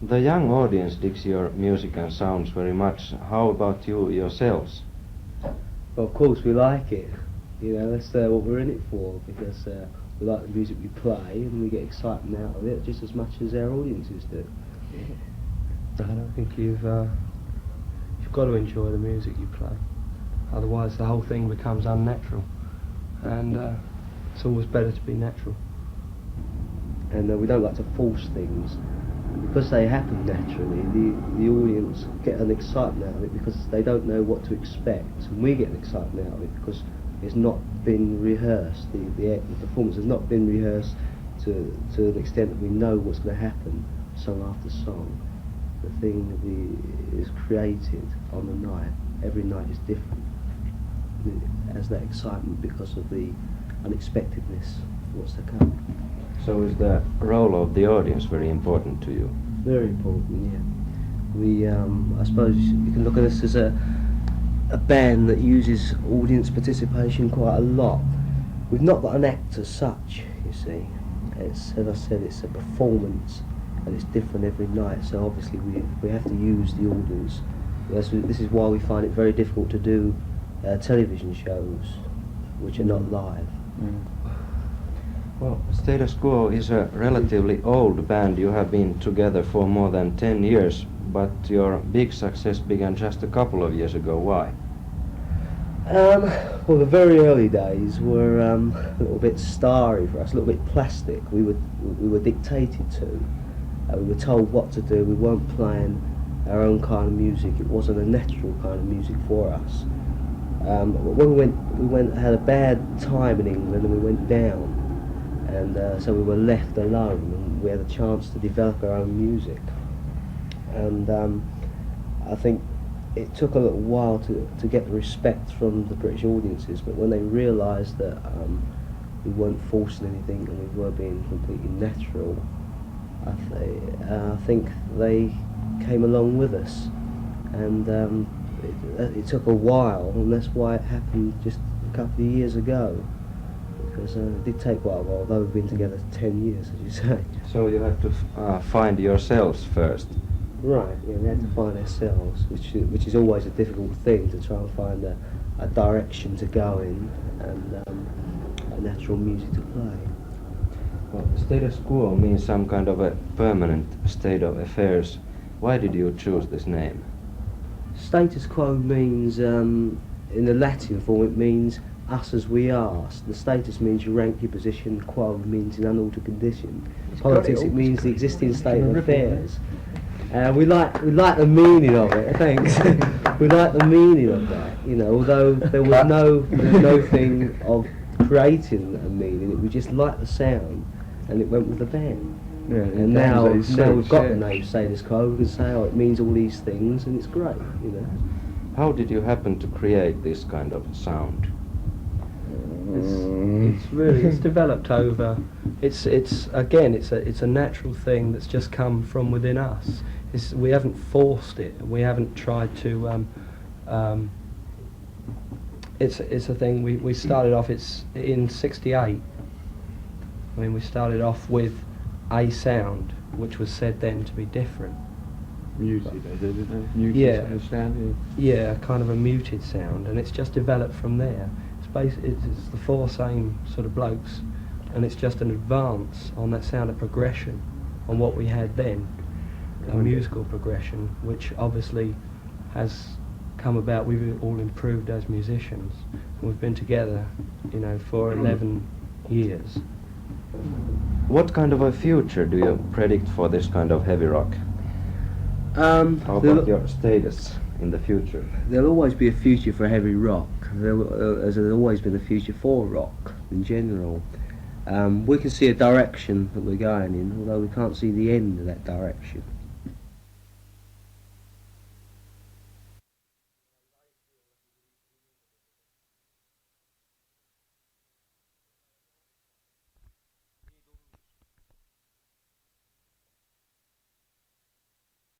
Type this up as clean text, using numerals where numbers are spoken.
The young audience digs your music and sounds very much. How about you yourselves? Well, of course we like it. You know, that's what we're in it for, because we like the music we play and we get excitement out of it just as much as our audiences do. I don't think you've got to enjoy the music you play. Otherwise the whole thing becomes unnatural. And it's always better to be natural. And we don't like to force things. Because they happen naturally, the audience get an excitement out of it because they don't know what to expect, and we get an excitement out of it because it's not been rehearsed. The performance has not been rehearsed to an extent that we know what's going to happen song after song. The thing is created on the night. Every night is different. It has that excitement because of the unexpectedness of what's to come. So is the role of the audience very important to you? Very important, yeah. We, I suppose you can look at us as a band that uses audience participation quite a lot. We've not got an act as such, you see. It's, as I said, it's a performance and it's different every night, so obviously we have to use the audience. This is why we find it very difficult to do television shows which are not live. Well, Status Quo is a relatively old band. You have been together for more than 10 years, but your big success began just a couple of years ago. Why? Well, the very early days were a little bit starry for us, a little bit plastic. We were dictated to. We were told what to do. We weren't playing our own kind of music. It wasn't a natural kind of music for us. When we went had a bad time in England and we went down. And so we were left alone, and we had a chance to develop our own music. And I think it took a little while to get respect from the British audiences, but when they realised that we weren't forcing anything and we were being completely natural, I think they came along with us. And it took a while, and that's why it happened just a couple of years ago. Because it did take quite a while, although we've been together 10 years, as you say. So you have to find yourselves first. Right, yeah, we had to find ourselves, which is always a difficult thing, to try and find a direction to go in and a natural music to play. Well, status quo means some kind of a permanent state of affairs. Why did you choose this name? Status quo means, in the Latin form, it means us as we are. The status means you rank your position, quo means in unaltered condition. Politics, it means the existing state of affairs. We like the meaning of it, thanks. We like the meaning of that, you know, although there was no thing of creating a meaning, we just liked the sound and it went with the band. Yeah, and now we've got the name Status Quo, we can say, oh, it means all these things and it's great, you know. How did you happen to create this kind of sound? It's developed over. It's a natural thing that's just come from within us. We haven't forced it. We haven't tried to. It's a thing. We started off. It's in '68. I mean, we started off with a sound which was said then to be different. Muted sound. Yeah, kind of a muted sound, and it's just developed from there. It's the four same sort of blokes, and it's just an advance on that sound, a progression on what we had then, a musical progression, which obviously has come about. We've all improved as musicians. We've been together, you know, for 11 years. What kind of a future do you predict for this kind of heavy rock? How about your status in the future? There'll always be a future for heavy rock, as there's always been a future for rock in general. We can see a direction that we're going in, although we can't see the end of that direction.